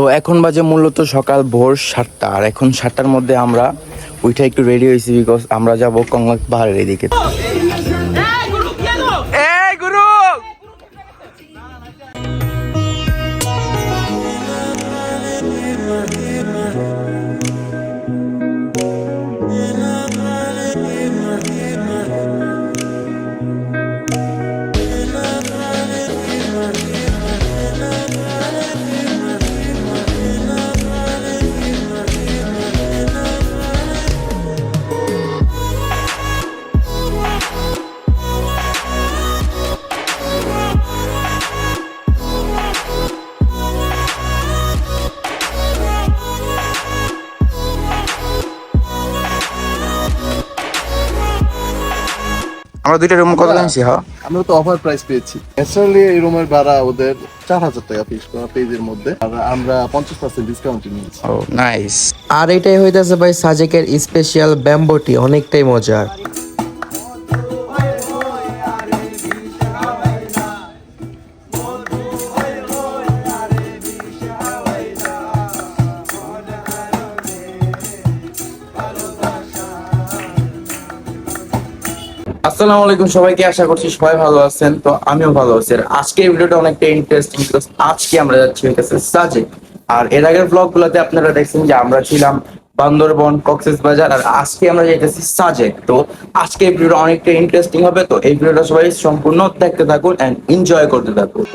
তো এখন বাজে মূলত সকাল ভোর 7টা, আর এখন 7টার মধ্যে আমরা উঠে একটু রেডি হয়েছি, বিকজ আমরা যাবো কংলাক পাহাড়ের এদিকে। আমরা দুইটা রুম কত জানছি? হ্যাঁ, আমরা তো অফার প্রাইস পেয়েছি। ন্যাচারালি এই রুমের ভাড়া ওদের 4000 টাকা ফিক্স করা পেজের মধ্যে, আর আমরা 50% ডিসকাউন্ট নিয়েছি। ও নাইস। আর এটাই হইতাছে ভাই সাজেকের স্পেশাল ব্যাম্বোটি, অনেকটাই মজার। আসসালামু আলাইকুম সবাইকে, আশা করছি সবাই ভালো আছেন। তো আমিও ভালো আছি। আর আজকের ভিডিওটা অনেকটা ইন্টারেস্টিং, বিকজ আজকে আমরা যাচ্ছি হইতেছে সাজেক। আর এর আগের ব্লগ গুলোতে আপনারা দেখছেন যে আমরা ছিলাম বান্দরবন, কক্সবাজার, আর আজকে আমরা যাইতেছি সাজেক। তো আজকে এই ভিডিওটা অনেকটা ইন্টারেস্টিং হবে, তো এই ভিডিওটা সবাই সম্পূর্ণ দেখতে থাকুন এন্ড এনজয় করতে থাকুন।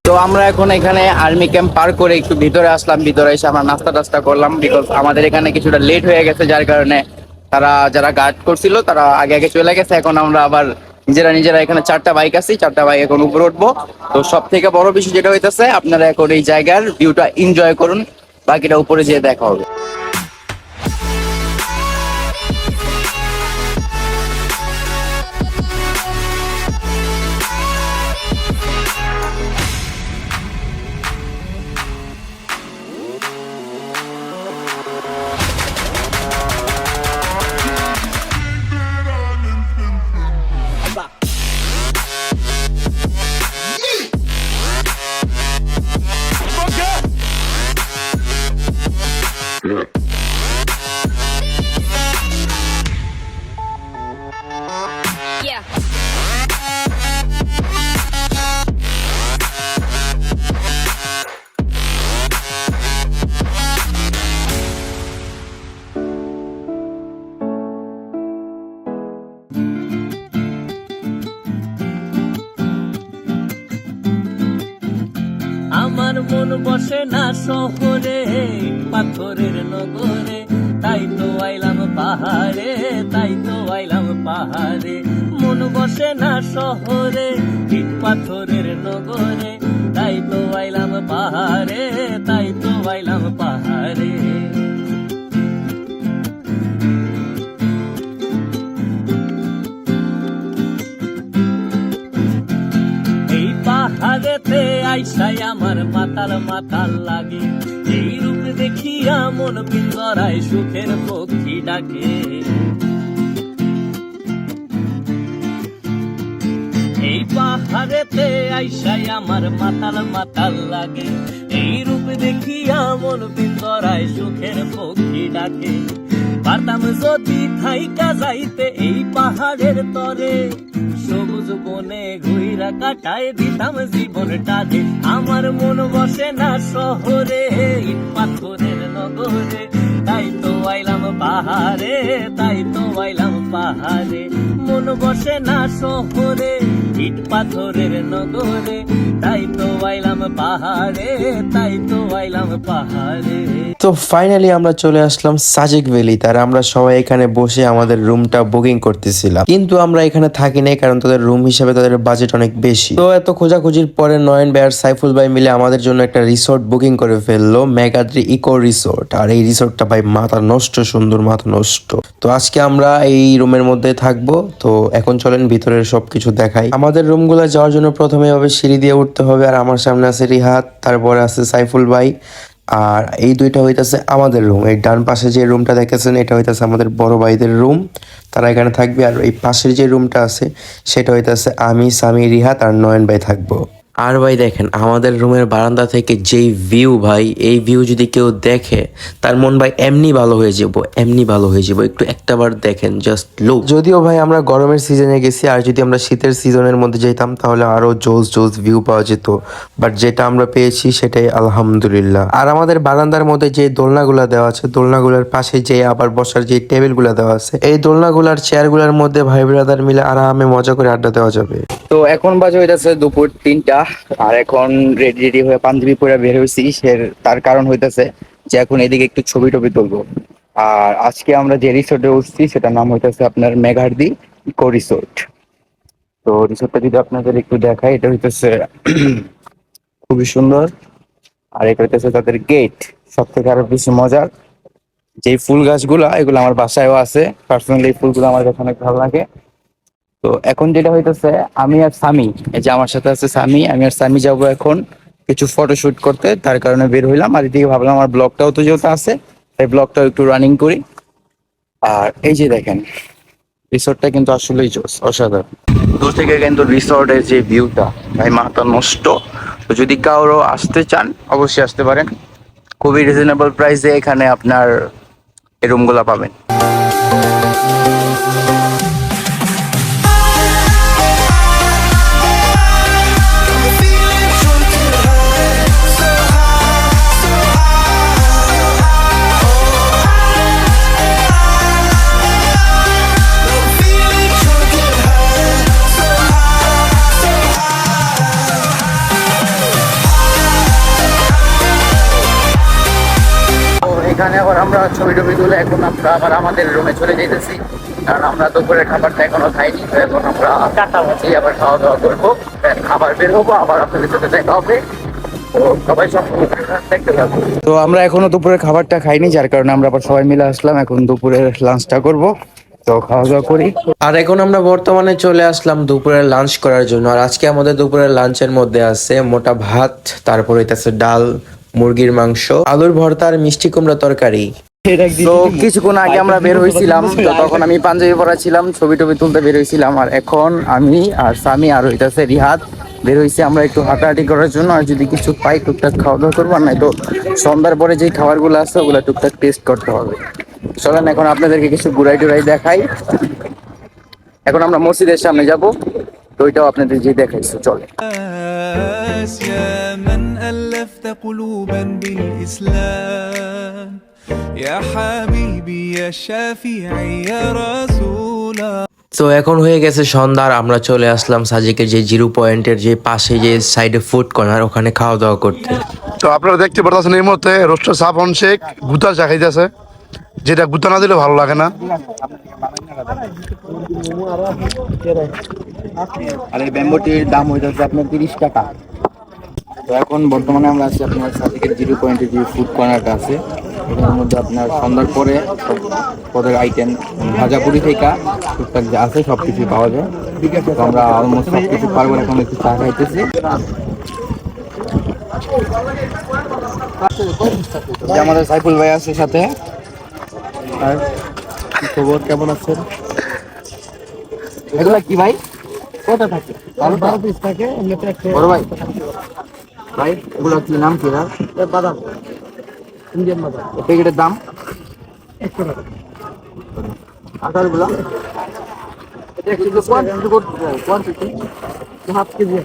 তো আমরা এখন এখানে আর্মি ক্যাম্প পার করে একটু ভিতরে আসলাম। ভিতরে এসে আমরা নাস্তা টাস্তা করলাম, বিকজ আমাদের এখানে কিছুটা লেট হয়ে গেছে, যার কারণে তারা যারা গার্ড করছিল তারা আগে আগে চলে গেছে। এখন আমরা আবার নিজেরা এখানে 4টা বাইক আছি, 4টা বাইক এখন উপরে উঠবো। তো সব থেকে বড় বিষয় যেটা হইতেছে, আপনারা এখন এই জায়গার ভিউটা এনজয় করুন, বাকিটা উপরে যেয়ে দেখা হবে। Yeah. আমার মন বসে না শহরে, পাথরের নগরে, তাই তো আইলাম পাহাড়ে, তাই তো আইলাম পাহাড়ে। মন বসে না শহরে, ইট পাথরের নগরে, তাই তো আইলাম পাহাড়ে, তাই তো আইলাম পাহাড়ে। এই পাহাড়েতে আইসাই আমার মাতাল লাগে, এই রূপ দেখিয়া মন পিঞ্জরায় সুখের পক্ষী ডাকে। এই পাহাড়েতে আইসাই আমার মাতাল লাগে, এই রূপ দেখিয়া মন পিঞ্জরায় সুখের পক্ষী ডাকে। পারতাম যদি থাইকা যাইতে এই পাহাড়ের তরে, সবুজ বনে ঘুইরা কাটায় দিতাম জীবনটারে। আমার মন বসে না শহরে, ইট পাথরের নগরে, তাই তো আইলাম পাহাড়ে, তাই তো আইলাম পাহাড়ে। মন বসে না শহরে, ইট পাথরের নগরে, তাই তো আইলাম পাহাড়ে, তাই তো আইলাম পাহাড়ে। তো ফাইনালি আমরা চলে আসলাম সাজেক ভ্যালি। তার আমরা সবাই এখানে বসে আমাদের রুমটা বুকিং করতেছিলাম, কিন্তু আমরা এখানে থাকি নেই, কারণ তাদের রুম হিসেবে তাদের বাজেট অনেক বেশি। তো এত খোঁজাখুঁজির পরে নয়ন ভাই আর সাইফুল ভাই মিলে আমাদের জন্য একটা রিসোর্ট বুকিং করে ফেললো, মেঘাদ্রি ইকো রিসোর্ট। আর এই রিসোর্টটা ভাই মাথা নষ্ট সুন্দর, মাথা নষ্ট। তো আজকে আমরা এই রুমের মধ্যে থাকবো। তো এখন চলেন ভিতরের সবকিছু দেখাই। আমাদের রুমগুলো যাওয়ার জন্য প্রথমে হবে সিঁড়ি দিয়ে উঠতে হবে, আর আমার সামনে আছে রিহাত, তারপরে আছে সাইফুল ভাই, আর এই দুইটা হইতাছে আমাদের রুম। এই ডান পাশে যে রুমটা দেখতেছেন এটা হইতাছে আমাদের বড় ভাইদের রুম, তারা এখানে থাকবে। আর এই পাশের যে রুমটা আছে সেটা হইতাছে আমি, সামি, রিহাত আর নয়ন ভাই থাকবো। আর ভাই দেখেন আমাদের রুমের বারান্দা থেকে যেই ভিউ ভাই, এই ভিউ যদি কেউ দেখে তার মন ভাই এমনি ভালো হয়ে যাবো, এমনি ভালো হয়ে যাবো। একটু একটাবার দেখেন, জাস্ট লুক। যদিও ভাই আমরা গরমের সিজনে গেছি, আর যদি আমরা শীতের সিজনের মধ্যে যেতাম তাহলে আরো জোস জোস ভিউ পাওয়া যেত, বাট যেটা আমরা পেয়েছি সেটাই আলহামদুলিল্লাহ। আর আমাদের বারান্দার মধ্যে যে দোলনাগুলা দেওয়া আছে, দোলনাগুলার পাশে যে আবার বসার যে টেবিলগুলা দেওয়া আছে, এই দোলনাগুলার চেয়ারগুলার মধ্যে ভাই ব্রাদার মিলে আরামে মজা করে আড্ডা দেওয়া যাবে। তো এখন বাজে হইতাছে দুপুর 3টা, আর এখন রেডি রেডি হয়ে পাঞ্জাবি পরে বের হয়েছি। তার কারণ হইতাছে যে এখন এদিকে একটু ছবি টবি তুলবো। আর আজকে আমরা যে রিসোর্টে উঠছি সেটার নাম হইতাছে আপনার মেঘাদ্রি ইকো রিসোর্ট। তো রিসোর্টটা যদি আপনাদের একটু দেখাই, এটা হইতেছে খুবই সুন্দর। আর এটা হইতেছে তাদের গেট। সব থেকে আরো বেশি মজার যে ফুল গাছগুলা, এগুলো আমার বাসায়ও আছে। পার্সোনালি এই ফুলগুলো আমার কাছে অনেক ভালো লাগে। তো এখন যেটা হইতেছে, আমি আর সামি, এই যে আমার সাথে আছে সামি, আমি আর সামি যাবো এখন কিছু ফটোশুট করতে। তার কারণে বের হইলাম। আর এদিকে ভাবলাম আমার ব্লগটাও তো যেহেতু আছে, তাই ব্লগটাও একটু রানিং করি। আর এই যে দেখেন রিসোর্টটা কিন্তু আসলেই জোস, অসাধারণ। দূর থেকে কিন্তু রিসোর্টের যে ভিউটা ভাই মাথা নষ্ট। তো যদি কারো আসতে চান অবশ্যই আসতে পারেন। খুবই রিজনেবল প্রাইসে এখানে আপনার এই রুমগুলা পাবেন। এখানে আবার আমরা ছবি টবি তুলে এখন আমরা আবার আমাদের রুমে চলে যেতেছি, কারণ আমরা দুপুরের খাবারটা এখনো খাইনি। তো এখন আমরা কাটাচ্ছি, আবার খাওয়া দাওয়া করবো, আবার বের হবো, আবার আপনাদের সাথে দেখা হবে। তো সবাই সব দেখতে থাকবো। তো আমরা এখনো দুপুরের খাবারটা খাইনি, যার কারণে আমরা আবার সবাই মিলে আসলাম। এখন দুপুরের লাঞ্চটা করবো, তো খাওয়া দাওয়া করি। আর এখন আমরা বর্তমানে চলে আসলাম দুপুরের লাঞ্চ করার জন্য। আর আজকে আমাদের দুপুরের লাঞ্চের মধ্যে আছে মোটা ভাত, তারপর হইতাছে ডাল, মুরগির মাংস, আলুর ভর্তা আর মিষ্টি কুমড়া তরকারি। তো কিছুক্ষণ আগে আমরা বের হয়েছিলাম, তো তখন আমি পাঞ্জাবি পরা ছিলাম, ছবি টবি তুলতে বের হয়েছিলাম। আর এখন আমি আর সামি আর হইতাছে রিহাত বের হয়েছি আমরা একটু হাঁটাহাঁটি করার জন্য। আর যদি কিছু পাই টুকটাক খাওয়া দাওয়া করবো, না তো সন্ধ্যার পরে যে খাবারগুলো আছে ওগুলো টুকটাক টেস্ট করতে হবে। চলেন এখন আপনাদেরকে কিছু ঘুরাই টুরাই দেখাই। এখন আমরা মসজিদের সামনে যাব, তো ওইটাও আপনাদের যে দেখাইছো। চলে يا من ألفت قلوبا بالإسلام يا حبيبي يا شافعي يا رسول তো এখন হয়ে গেছে সন্ধ্যা, আর আমরা চলে আসলাম সাজেকের যে 0 পয়েন্টের যে পাশে যে সাইডে ফুড কর্নার, ওখানে খাওয়া দাওয়া করতে। তো আপনারা দেখতে পারতেছেন এই মুহূর্তে রোস্টার সাফন শেখ গুতা চা খাইতেছে, যেটা গুতা না দিলে ভালো লাগে না। আর এই ব্যাম্বোটির দাম হইতেছে আপনার 30 টাকা। তো এখন বর্তমানে আমরা আছি আপনার সাজেকের 0 পয়েন্টের যে ফুড কর্নারটা আছে, এটার মধ্যে আপনার সন্ধ্যার পরে সব পদের আইটেম ভাজাপুরি থেকে টুকটাক যা আছে সব কিছু পাওয়া যায়। ঠিক আছে, তো আমরা অলমোস্ট সব কিছু পারবো। এখন একটু চা খাইতেছি। যে আমাদের সাইফুল ভাই আছে সাথে। আর কি খবর, কেমন আছেন? এগুলা কি ভাই? কত থাকে? 12 পিস থাকে। বড় ভাই, ভাই এগুলা কি নাম কি? বাদাম, ইন্ডিয়ান বাদাম। প্যাকেটের দাম 100 টাকা। আচারগুলা quantity half KG.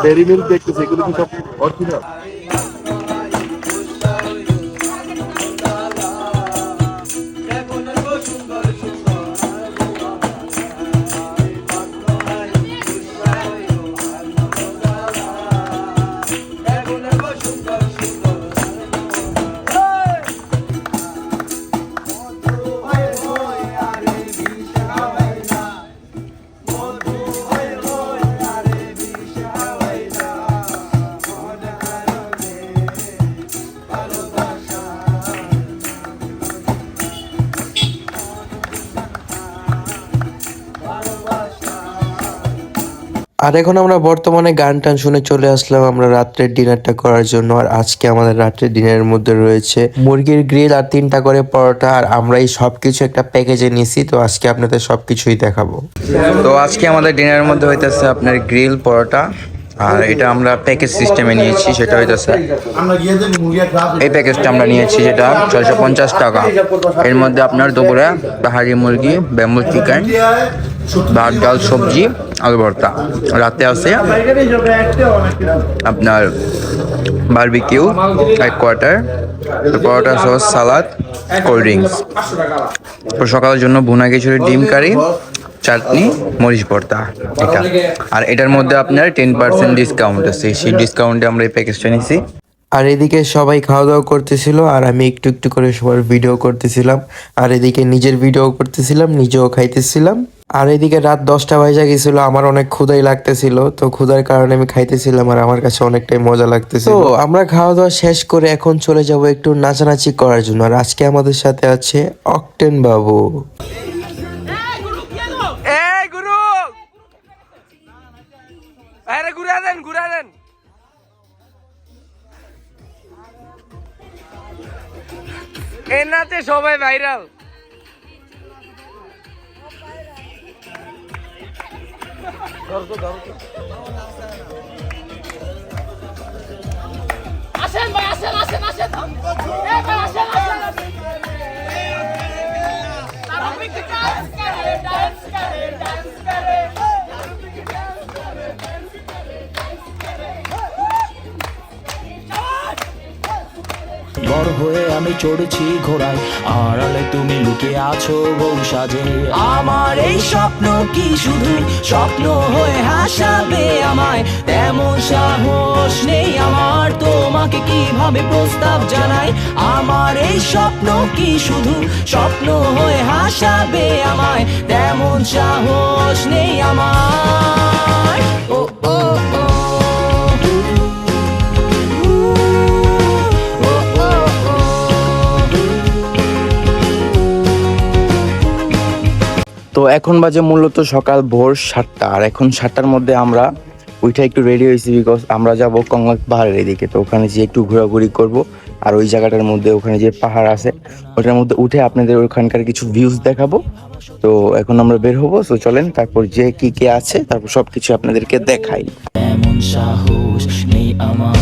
Dairy milk দেখতেছি, এগুলো কি সব অরিজিনাল? আর এখন আমরা বর্তমানে গান টান শুনে চলে আসলাম আমরা রাত্রের ডিনারটা করার জন্য। আর আজকে আমাদের রাত্রের ডিনারের মধ্যে রয়েছে মুরগির গ্রিল আর 3টা করে পরোটা। আর আমরা এই সবকিছু একটা প্যাকেজে নিছি, তো আজকে আপনাদের সবকিছুই দেখাবো। তো আজকে আমাদের ডিনারের মধ্যে হইতেছে আপনার গ্রিল পরোটা, আর এটা আমরা প্যাকেজ সিস্টেমে নিয়েছি, সেটা হইতেছে এই প্যাকেজটা আমরা নিয়েছি যেটা 650 টাকা। এর মধ্যে আপনার দুপুরে পাহাড়ি মুরগি, ব্যাম্বু চিকেন, ভাত ডাল সবজি, আলু ভর্তা। রাতে আছে আপনার বারবিকিউ, এক কোয়ার্টার, পরোটা সস, সালাদ, কোল্ড ড্রিঙ্কস। সকালের জন্য ভুনা খিচুড়ি, ডিম কারি, চাটনি, মরিচ ভর্তা এটা। আর এটার মধ্যে আপনার 10% ডিসকাউন্ট আছে, সেই ডিসকাউন্টে আমরা এই প্যাকেজটা নিছি। আর এদিকে সবাই খাওয়া দাওয়া করতেছিল আর আমি একটু একটু করে সবার ভিডিও করতেছিলাম। আর এদিকে নিজের ভিডিও করতেছিলাম, নিজেও খাইতেছিলাম। আর এদিকে রাত 10টা বাজে গেছিল, আমার অনেক ক্ষুধাই লাগতেছিল, তো ক্ষুধার কারণে আমি খাইতেছিলাম আর আমার কাছে অনেকটাই মজা লাগতেছিল। তো আমরা খাওয়া দাওয়া শেষ করে এখন চলে যাব একটু নাচানাচি করার জন্য। আর আজকে আমাদের সাথে আছে অক্টেন বাবু। এনাতে সবাই ভাইরাল। আসেন ভাই, আসেন আসেন আসেন, এই ভাই আসেন আসেন। তারা পিক ডান্স করে, ডান্স করে, ডান্স করে। বড় হয়ে আমি চড়েছি ঘোড়ায়, আড়ালে তুমি লুকিয়ে আছো বউ সাজে। আমার এই স্বপ্ন কি শুধু স্বপ্ন হয়ে হাসাবে আমায়, তেমন সাহস নেই আমার তোমাকে কিভাবে প্রস্তাব জানাই। আমার এই স্বপ্ন কি শুধু স্বপ্ন হয়ে হাসাবে আমায়, তেমন সাহস নেই আমার। ও ও ও তো এখন বাজে মূলত সকাল ভোর 7টা। আর এখন 7টার মধ্যে আমরা উঠে একটু রেডি হয়েছি, বিকজ আমরা যাব কংলাক পাহাড়ের এদিকে। তো ওখানে যে একটু ঘোরাঘুরি করব, আর ওই জায়গাটার মধ্যে ওখানে যে পাহাড় আছে ওটার মধ্যে উঠে আপনাদের ওখানকার কিছু ভিউজ দেখাবো। তো এখন আমরা বের হবো, তো চলেন তারপর যে কি কি আছে তারপর সবকিছু আপনাদেরকে দেখাই। তেমন সাহস নেই আমার,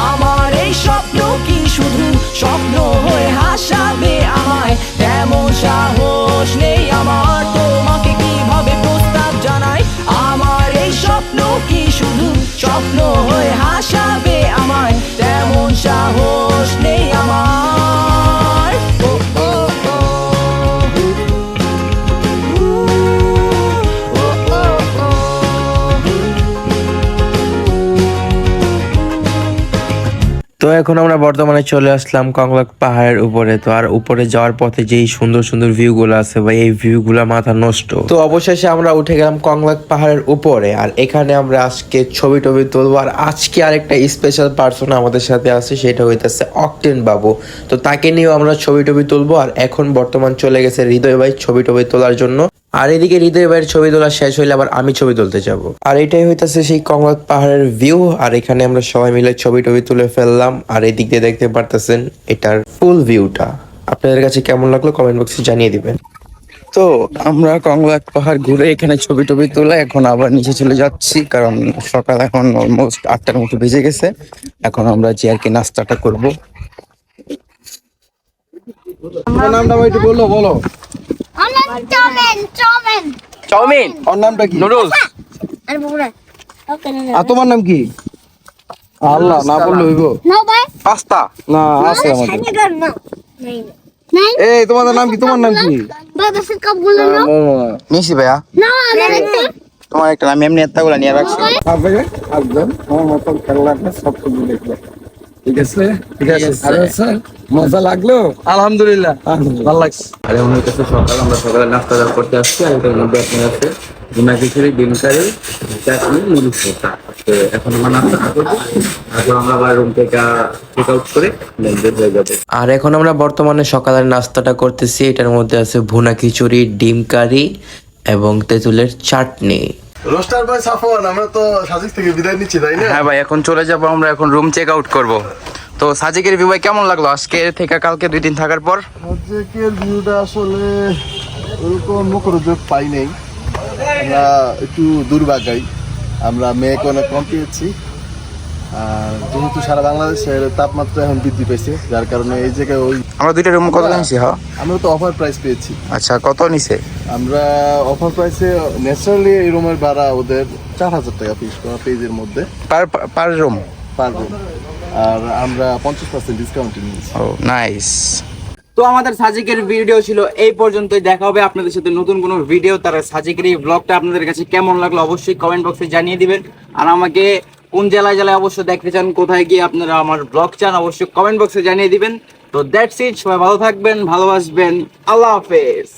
আমার এই স্বপ্ন কি শুধু স্বপ্ন হয়ে হাসাবে আমায়, তেমন সাহস নেই আমার তোমাকে কিভাবে প্রস্তাব জানাই। আমার এই স্বপ্ন কি শুধু স্বপ্ন হয়ে হাসাবে আমায়, তেমন সাহস নেই আমার। ও ও ও ও ও ও তো এখন আমরা বর্তমানে চলে আসলাম কংলাক পাহাড়ের উপরে। তো আর উপরে যাওয়ার পথে যেই সুন্দর সুন্দর ভিউ গুলো আছে ভাই, এই ভিউ গুলা মাথা নষ্ট। তো অবশেষে আমরা উঠে গেলাম কংলাক পাহাড়ের উপরে, আর এখানে আমরা আজকে ছবি টবি তুলবো। আর আজকে আরেকটা স্পেশাল পার্সন আমাদের সাথে আছে, সেটা হইতেছে অক্টেন বাবু। তো তাকে নিয়েও আমরা ছবি টবি তুলবো। আর এখন বর্তমান চলে গেছে হৃদয় ভাই ছবি টবি তোলার জন্য। আর এদিকে হৃদয় ভাইয়ের ছবি তোলা শেষ হইলে আবার আমি ছবি তুলতে যাব। আর এটাই হইতাছে সেই কংলাক পাহাড়ের ভিউ। আর এখানে আমরা সবাই মিলে ছবি টবি তুলে ফেললাম। আর এদিক দিয়ে দেখতে পারতেছেন এটার ফুল ভিউটা। আপনাদের কাছে কেমন লাগলো কমেন্ট বক্সে জানিয়ে দিবেন। তো আমরা কংলাক পাহাড় ঘুরে এখানে ছবি টবি তুলে এখন আবার নিচে চলে যাচ্ছি, কারণ সকাল এখন অলমোস্ট 8টার মতো বেজে গেছে। এখন আমরা যে আর কি নাস্তাটা করবো। নামটা একটু বলো বলো। আমার চাউমিন চাউমিন চাউমিন, ওর নামটা কি? নুডলস। আর বুড়া ওকে না আর তোমার নাম কি? আল্লাহ, না বললে হইব? নো ভাই পাস্তা। না, আছে আমাদের। সানিগার না নাই নাই এই তোমাদের নাম কি? তোমার নাম কি? বাবা সে কাপ গুলো না নিছি ভাইয়া, না আমার একটা তোমার একটা আমি এমনি এতগুলো নিয়ে রাখছি। আসবেন আমার মতন খেলা লাগবে, সব কিছু দেখবে। ঠিক আছে ঠিক আছে। আরে স্যার মজা লাগলো? আলহামদুলিল্লাহ ভালো লাগছে। আরে উনি কাছে সকাল আমরা সকালে নাস্তা করতে আসছি। আর এটার মধ্যে আপনার আছে ভুনা খিচুড়ি, ডিম কারি, চাটনি, মরিচ ভর্তা। তো এখন আমরা নাস্তা করবো, তারপর আমরা আবার রুম থেকে চেক আউট করে বের হয়ে যাবো। আর এখন আমরা বর্তমানে সকালের নাস্তাটা করতেছি। এটার মধ্যে আছে ভুনা খিচুড়ি, ডিম কারি, এবং তেঁতুলের চাটনি। রোস্টার ভাই সাফওয়ান, আমরা তো সাজিক থেকে বিদায় নিচ্ছি তাই না? হ্যাঁ ভাই, এখন চলে যাবো আমরা, এখন রুম চেক আউট করবো। তো সাজিকের ভিউ ভাই কেমন লাগলো আজকে থেকে কালকে 2 দিন থাকার পর? সাজেকের ভিউটা আসলে ওরকম মুখরোচক পাই নাই, আমরা একটু দুর্ভাগ্যাই, আমরা মেঘ অনেক কম পেয়েছি। আর যেহেতু সারা বাংলাদেশের তাপমাত্রা এখন বৃদ্ধি পেয়েছে, যার কারণে এই জায়গায় আমরা 2টা রুম কত নিয়েছি? হ্যাঁ, আমরা তো অফার প্রাইস পেয়েছি। আচ্ছা, কত নিছে? আমরা অফার প্রাইসে ন্যাচারালি এই রুমের ভাড়া ওদের 4000 টাকা ফিক্স করা পেজের মধ্যে পার রুম। পার রুম। আর আমরা 50% ডিসকাউন্ট নিয়েছি। ও নাইস। তো আমাদের সাজিকের ভিডিও ছিল এই পর্যন্তই। দেখা হবে আপনাদের সাথে নতুন কোনো ভিডিও। তারা সাজিকের এই ব্লগটা আপনাদের কাছে কেমন লাগলো অবশ্যই কমেন্ট বক্সে জানিয়ে দিবেন। আর আমাকে কোন জেলায় জেলায় অবশ্যই দেখতে চান, কোথায় গিয়ে আপনারা আমার ব্লগ চান, অবশ্যই কমেন্ট বক্সে জানিয়ে দিবেন। তো দ্যাটস ইট, সবাই ভালো থাকবেন, ভালোবাসবেন, আল্লাহ হাফেজ।